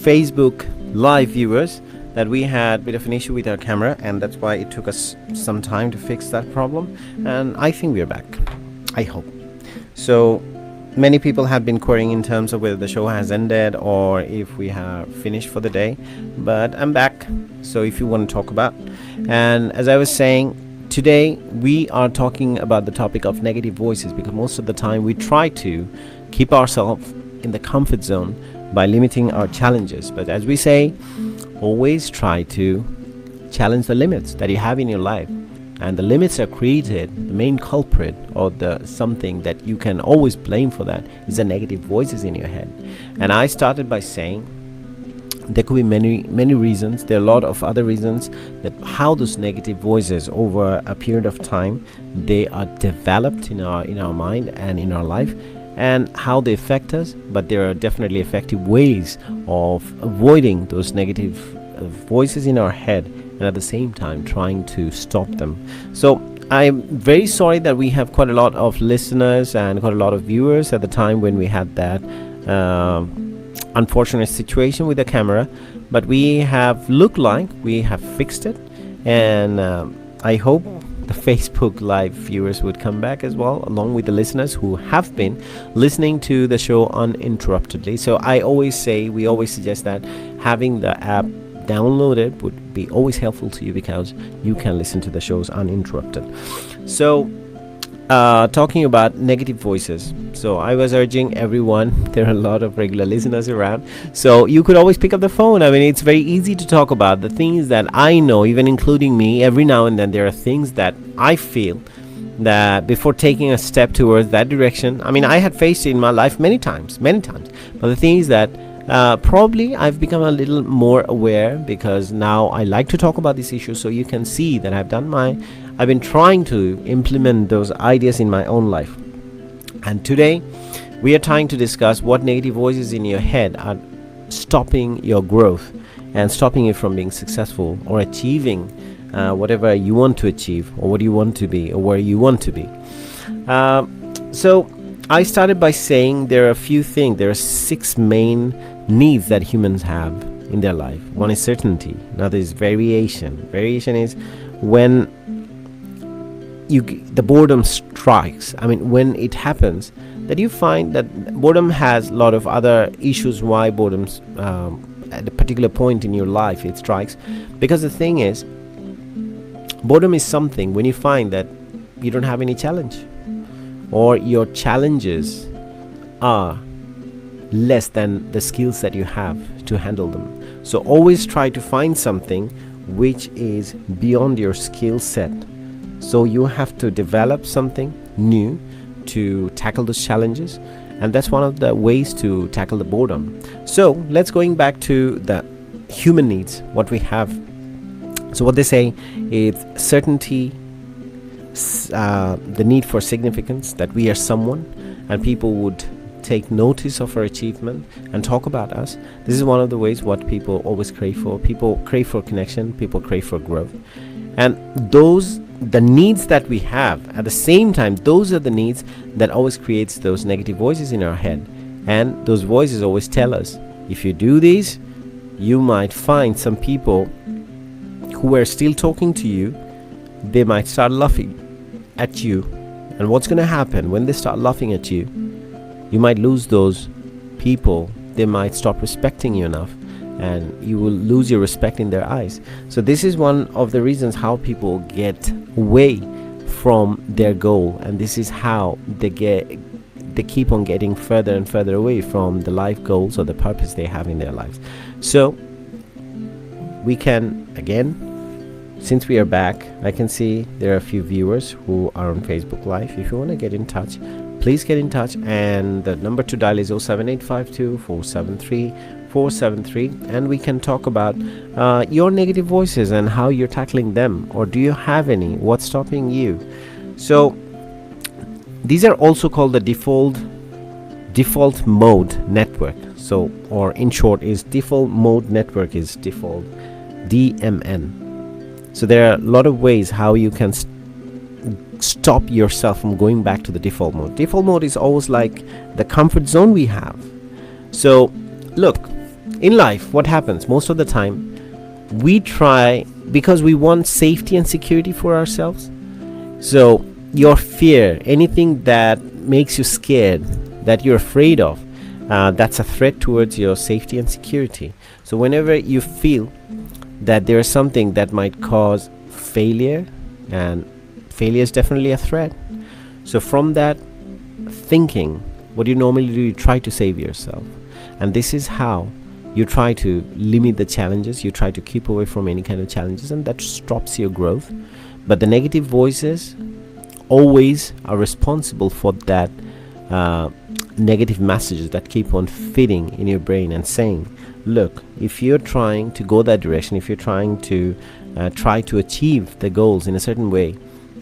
Facebook live viewers that we had a bit of an issue with our camera, and that's why it took us some time to fix that problem. And I think we are back. I hope. So many people have been querying in terms of whether the show has ended or if we have finished for the day, but I'm back. So if you want to talk about, and as I was saying, today we are talking about the topic of negative voices, because most of the time we try to keep ourselves in the comfort zone by limiting our challenges. But as we say, always try to challenge the limits that you have in your life. And the limits are created, the main culprit or the something that you can always blame for that is the negative voices in your head. And I started by saying there could be many reasons. There are a lot of other reasons that how those negative voices over a period of time they are developed in our mind and in our life, and how they affect us. But there are definitely effective ways of avoiding those negative voices in our head, and at the same time trying to stop them. So I'm very sorry that we have quite a lot of listeners and quite a lot of viewers at the time when we had that unfortunate situation with the camera, but we have looked like we have fixed it, and I hope the Facebook live viewers would come back as well, along with the listeners who have been listening to the show uninterruptedly. So I always say, we always suggest that having the app downloaded would be always helpful to you, because you can listen to the shows uninterrupted. So talking about negative voices, so I was urging everyone, there are a lot of regular listeners around, so you could always pick up the phone. I mean, it's very easy to talk about the things that I know, even including me. Every now and then there are things that I feel that before taking a step towards that direction, I mean, I had faced it in my life many times, but the thing is that probably I've become a little more aware, because now I like to talk about these issues. So you can see that I've been trying to implement those ideas in my own life. And today we are trying to discuss what negative voices in your head are stopping your growth and stopping you from being successful or achieving whatever you want to achieve, or what you want to be, or where you want to be. So I started by saying there are a few things. There are 6 main needs that humans have in their life. One is certainty. Another is variation. Variation is when the boredom strikes. I mean, when it happens, that you find that boredom has a lot of other issues why boredom's at a particular point in your life it strikes. Because the thing is, boredom is something when you find that you don't have any challenge, or your challenges are less than the skills that you have to handle them. So always try to find something which is beyond your skill set. So you have to develop something new to tackle those challenges, and that's one of the ways to tackle the boredom. So let's going back to the human needs, what we have. So what they say is certainty, the need for significance, that we are someone and people would take notice of our achievement and talk about us. This is one of the ways what people always crave for. People crave for connection, people crave for growth, and the needs that we have at the same time, those are the needs that always creates those negative voices in our head. And those voices always tell us, if you do this, you might find some people who are still talking to you, they might start laughing at you. And what's going to happen when they start laughing at you? You might lose those people. They might stop respecting you enough, and you will lose your respect in their eyes. So this is one of the reasons how people get away from their goal, and this is how they keep on getting further and further away from the life goals or the purpose they have in their lives. So we can, again, since we are back, I can see there are a few viewers who are on Facebook Live. If you want to get in touch, please get in touch, and the number to dial is 07852 473 473, and we can talk about your negative voices and how you're tackling them, or do you have any, what's stopping you. So these are also called the default mode network. So, or in short, is default mode network is default DMN. So there are a lot of ways how you can stop yourself from going back to the default mode. Default mode is always like the comfort zone we have. So look, in life, what happens most of the time, we try because we want safety and security for ourselves. So your fear, anything that makes you scared, that you're afraid of, that's a threat towards your safety and security. So whenever you feel that there is something that might cause failure, and failure is definitely a threat, so from that thinking, what you normally do, you try to save yourself. And this is how you try to limit the challenges, you try to keep away from any kind of challenges, and that stops your growth. But the negative voices always are responsible for that negative messages that keep on feeding in your brain and saying, look, if you're trying to go that direction, if you're trying to try to achieve the goals in a certain way,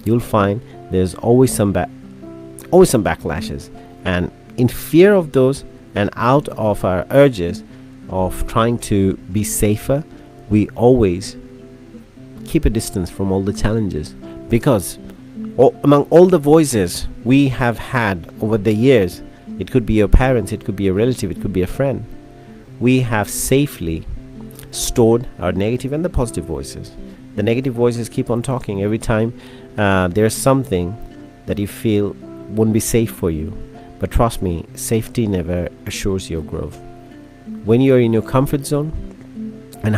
you'll find there's always some backlashes. And in fear of those, and out of our urges of trying to be safer, we always keep a distance from all the challenges, because among all the voices we have had over the years, it could be your parents, it could be a relative, it could be a friend, we have safely stored our negative and the positive voices. The negative voices keep on talking every time there's something that you feel won't be safe for you. But trust me, safety never assures your growth. When you're in your comfort zone, and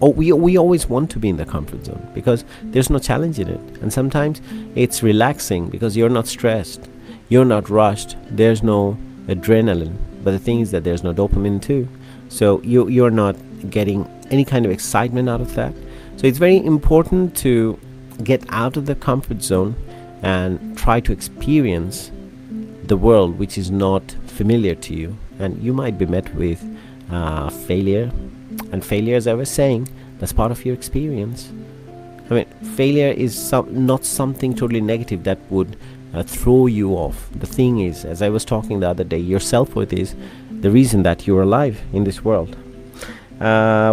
we always want to be in the comfort zone because there's no challenge in it, and sometimes it's relaxing because you're not stressed, you're not rushed, there's no adrenaline. But the thing is that there's no dopamine too, so you're not getting any kind of excitement out of that. So it's very important to get out of the comfort zone and try to experience the world which is not familiar to you. And you might be met with failure, and failure, as I was saying, that's part of your experience. I mean, failure is not something totally negative that would throw you off. The thing is, as I was talking the other day, your self-worth is the reason that you're alive in this world.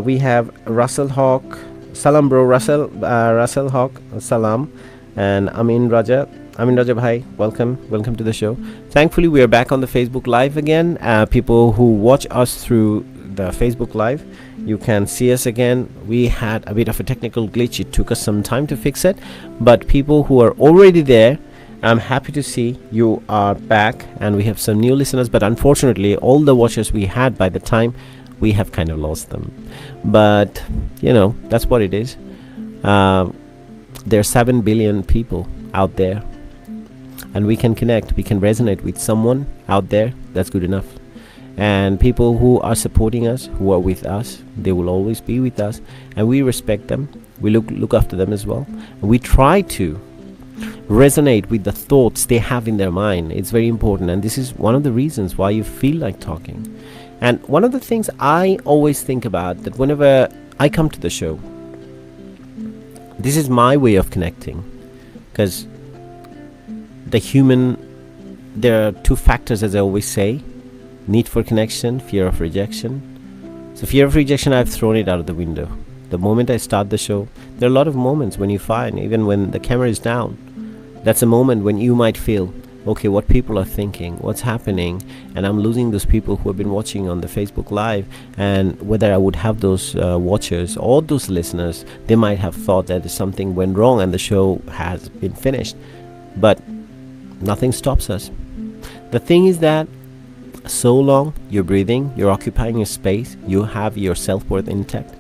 We have Russell Hawk, salam bro, Russell Hawk, salam, and Amin Raja bhai, welcome to the show. Thankfully we are back on the Facebook Live again. People who watch us through the Facebook Live, you can see us again. We had a bit of a technical glitch, it took us some time to fix it, but people who are already there, I'm happy to see you are back, and we have some new listeners. But unfortunately, all the watchers we had by the time, we have kind of lost them. But that's what it is. There are 7 billion people out there, and we can connect, we can resonate with someone out there. That's good enough. And people who are supporting us, who are with us, they will always be with us, and we respect them. We look after them as well, and we try to resonate with the thoughts they have in their mind. It's very important, and this is one of the reasons why you feel like talking. And one of the things I always think about, that whenever I come to the show, this is my way of connecting, because there are two factors, as I always say: need for connection, fear of rejection. So fear of rejection, I've thrown it out of the window. The moment I start the show, there are a lot of moments when you find, even when the camera is down, that's a moment when you might feel, okay, what people are thinking, what's happening, and I'm losing those people who have been watching on the Facebook Live. And whether I would have those watchers or those listeners, they might have thought that something went wrong and the show has been finished. But nothing stops us. The thing is that so long you're breathing, you're occupying your space, you have your self-worth intact,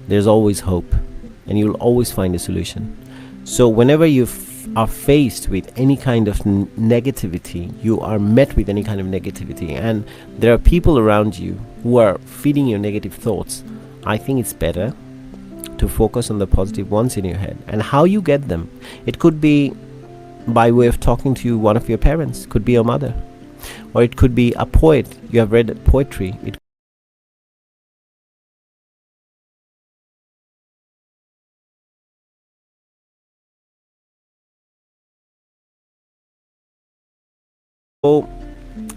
there's always hope, and you'll always find a solution. So whenever you are faced with any kind of negativity, you are met with any kind of negativity, and there are people around you who are feeding your negative thoughts, I think it's better to focus on the positive ones in your head. And how you get them, it could be by way of talking to one of your parents, could be your mother, or it could be a poet, you have read poetry, So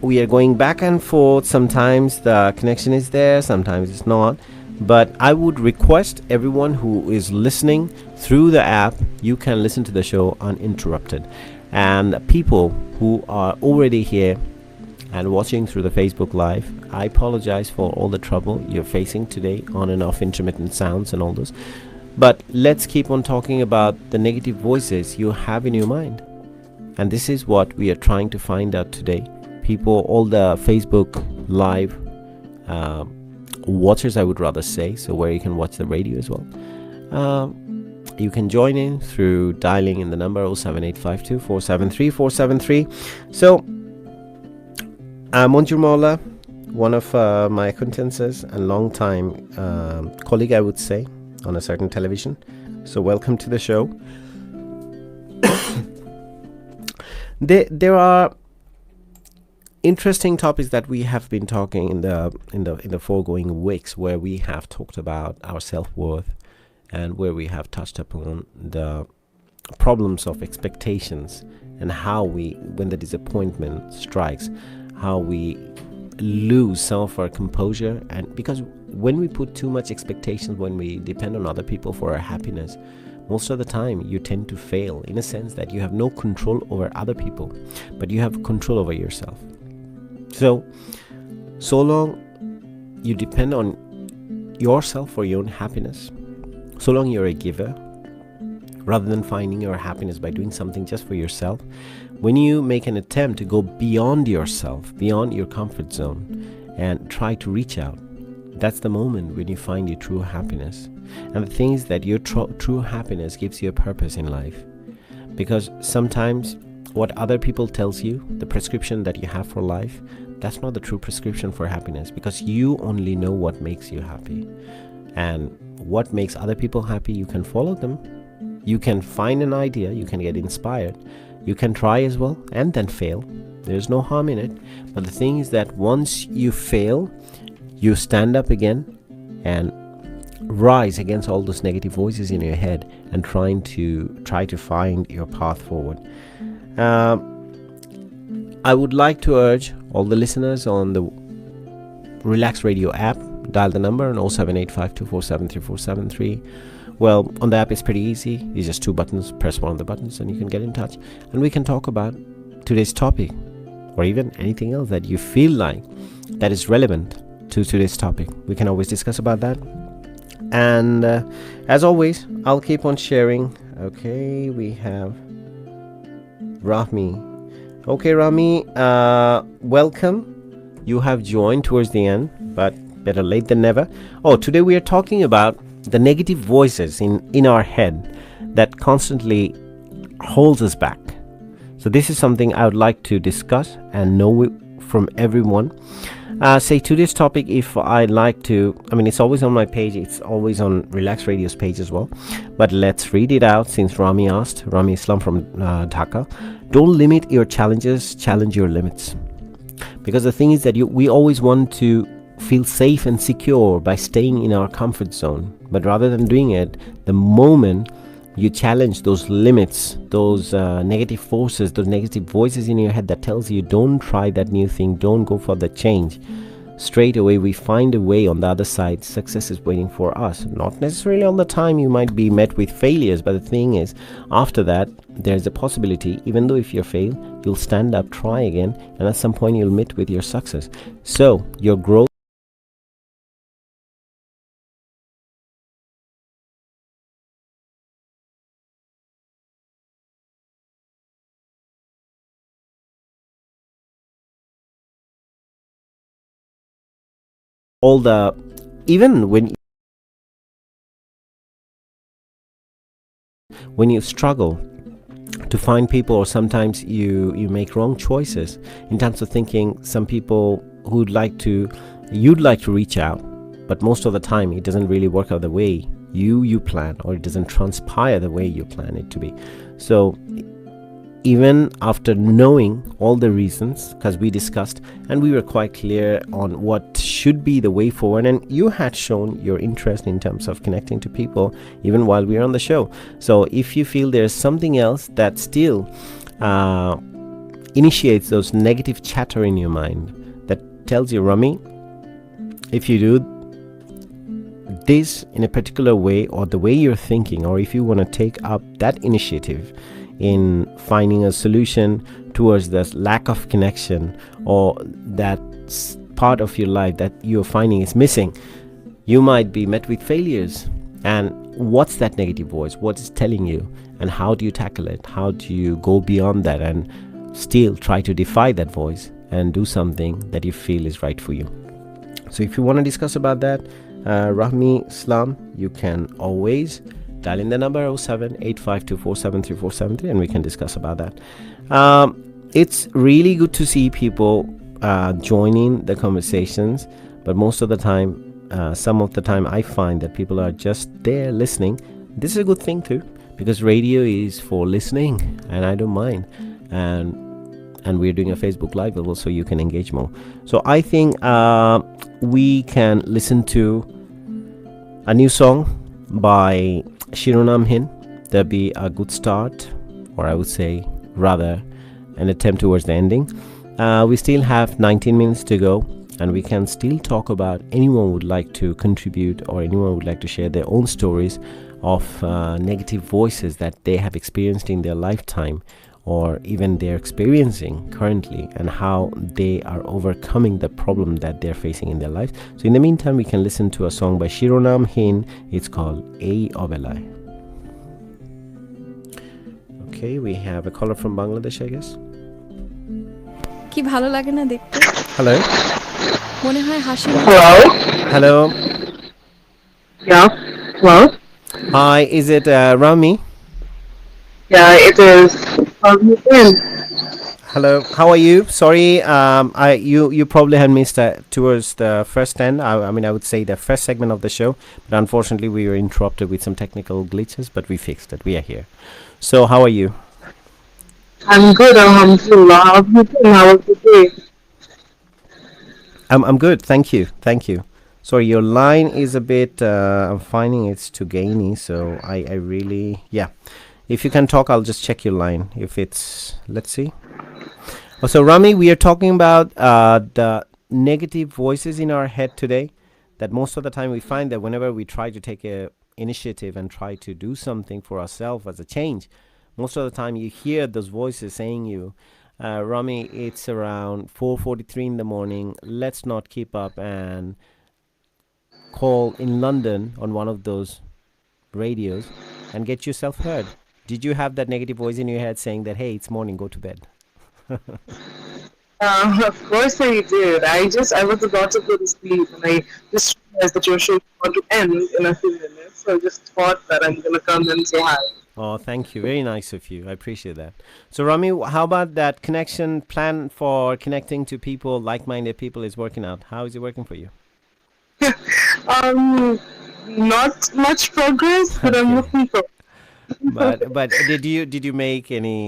we are going back and forth. Sometimes the connection is there, sometimes it's not. But I would request everyone who is listening through the app, you can listen to the show uninterrupted. And people who are already here, and watching through the Facebook Live. I apologize for all the trouble you're facing today, on and off intermittent sounds and all those. But let's keep on talking about the negative voices you have in your mind. And this is what we are trying to find out today. People, all the Facebook Live watchers, I would rather say, so where you can watch the radio as well. You can join in through dialing in the number 07852 473 473. So, Monjur Maula, one of my acquaintances and long-time colleague, I would say, on a certain television. So, welcome to the show. There are interesting topics that we have been talking in the foregoing weeks, where we have talked about our self-worth, and where we have touched upon the problems of expectations, and how we, when the disappointment strikes, how we lose some of our composure. And because when we put too much expectations, when we depend on other people for our happiness, most of the time you tend to fail, in a sense that you have no control over other people, but you have control over yourself. So long you depend on yourself for your own happiness, so long you're a giver, rather than finding your happiness by doing something just for yourself. When you make an attempt to go beyond yourself, beyond your comfort zone, and try to reach out, that's the moment when you find your true happiness. And the thing is that your true happiness gives you a purpose in life. Because sometimes what other people tells you, the prescription that you have for life, that's not the true prescription for happiness, because you only know what makes you happy. And what makes other people happy, you can follow them. You can find an idea, you can get inspired, you can try as well, and then fail. There's no harm in it. But the thing is that once you fail, you stand up again and rise against all those negative voices in your head, and try to find your path forward. I would like to urge all the listeners on the Relaks Radio app, dial the number on 07852473473. Well, on the app it's pretty easy. It's just two buttons. Press one of the buttons and you can get in touch, and we can talk about today's topic, or even anything else that you feel like that is relevant to today's topic. We can always discuss about that. And as always, I'll keep on sharing. Okay, we have Rami. Okay, Rami, welcome. You have joined towards the end, but better late than never. Oh, today we are talking about the negative voices in our head that constantly holds us back. So this is something I would like to discuss and know from everyone. Say today's topic, if I'd like to, it's always on my page, it's always on Relaks Radio's page as well, but let's read it out since Rami asked. Rami Islam from Dhaka. Don't limit your challenges, challenge your limits. Because the thing is that we always want to feel safe and secure by staying in our comfort zone, but rather than doing it, the moment you challenge those limits, those negative forces, those negative voices in your head that tells you don't try that new thing, don't go for the change, straight away we find a way on the other side. Success is waiting for us. Not necessarily all the time you might be met with failures, but the thing is, after that there's a possibility, even though if you fail, you'll stand up, try again, and at some point you'll meet with your success. So your growth, all the, even when you struggle to find people, or sometimes you make wrong choices in terms of thinking. Some people you'd like to reach out, but most of the time it doesn't really work out the way you plan, or it doesn't transpire the way you plan it to be. So even after knowing all the reasons, because we discussed and we were quite clear on what should be the way forward, and you had shown your interest in terms of connecting to people even while we were on the show. So if you feel there's something else that still initiates those negative chatter in your mind that tells you, Rami, if you do this in a particular way, or the way you're thinking, or if you want to take up that initiative in finding a solution towards this lack of connection, or that part of your life that you're finding is missing, you might be met with failures. And what's that negative voice? What is telling you? And how do you tackle it? How do you go beyond that and still try to defy that voice and do something that you feel is right for you? So if you want to discuss about that, Rahmi Islam, you can always dial in the number 0785247343 and we can discuss about that. It's really good to see people joining the conversations, but most of the time, some of the time I find that people are just there listening. This is a good thing too, because radio is for listening, and I don't mind. And we're doing a Facebook Live level, so you can engage more. So I think we can listen to a new song by Shironam Hin. That'd be a good start, or I would say rather an attempt towards the ending. We still have 19 minutes to go, and we can still talk about anyone would like to contribute, or anyone would like to share their own stories of negative voices that they have experienced in their lifetime, or even they're experiencing currently, and how they are overcoming the problem that they're facing in their life. So in the meantime, we can listen to a song by Shironam Hin. It's called A Obelai. Okay, we have a caller from Bangladesh, I guess. কি ভালো লাগে না দেখতে? Hello. মনে হয় হাসি। Hello? Hello. Yeah. Hello? Hi, is it Rami? Yeah, it is. How have you been? Hello, how are you? Sorry, you probably had missed towards the first end. I mean, I would say the first segment of the show, but unfortunately we were interrupted with some technical glitches, but we fixed it. We are here. So, how are you? I'm good, alhamdulillah. How have you been? How was the day? I'm good, thank you. Sorry, your line is a bit. I'm finding it's too gainy, so I really, yeah. If you can talk, I'll just check your line. If it's, let's see. Oh, so Rami, we are talking about the negative voices in our head today. That most of the time we find that whenever we try to take a initiative and try to do something for ourselves as a change, most of the time you hear those voices saying you, Rami, it's around 4:43 in the morning. Let's not keep up and call in London on one of those radios and get yourself heard. Did you have that negative voice in your head saying that, hey, it's morning, go to bed? Of course I did. I was about to go to sleep and I just realized that your show was going to end in a few minutes. So I just thought that I'm going to come and say hi. Oh, thank you. Very nice of you. I appreciate that. So, Rami, how about that connection plan for connecting to people, like-minded people, is working out? How is it working for you? Not much progress, but I'm Okay. looking for. But did you make any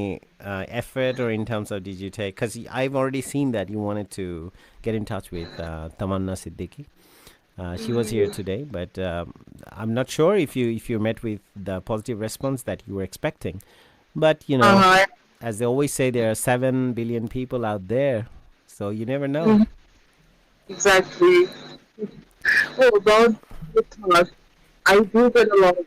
effort, or in terms of did you take? Because I've already seen that you wanted to get in touch with Tamanna Siddiqui. She was here today, but I'm not sure if you met with the positive response that you were expecting. But you know, as they always say, there are 7 billion people out there, so you never know. Exactly. Oh, about the thought, I do get a lot of.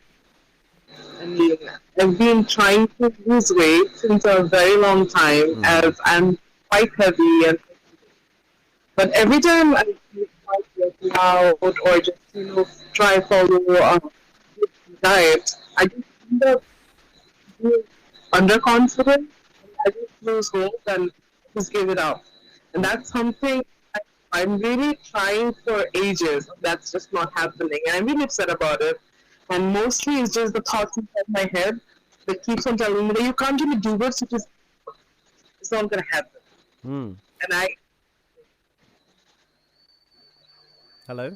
I mean, I've been trying to lose weight since a very long time, as I'm quite heavy, but every time I try working out or just try follow a diet, I just end up being underconfident. And I just lose hope and just give it up, and that's something I'm really trying for ages. That's just not happening, and I'm really upset about it. And mostly it's just the thoughts inside my head that keeps on telling me that you can't really do it, so just it's not gonna happen. Mm. And I Hello.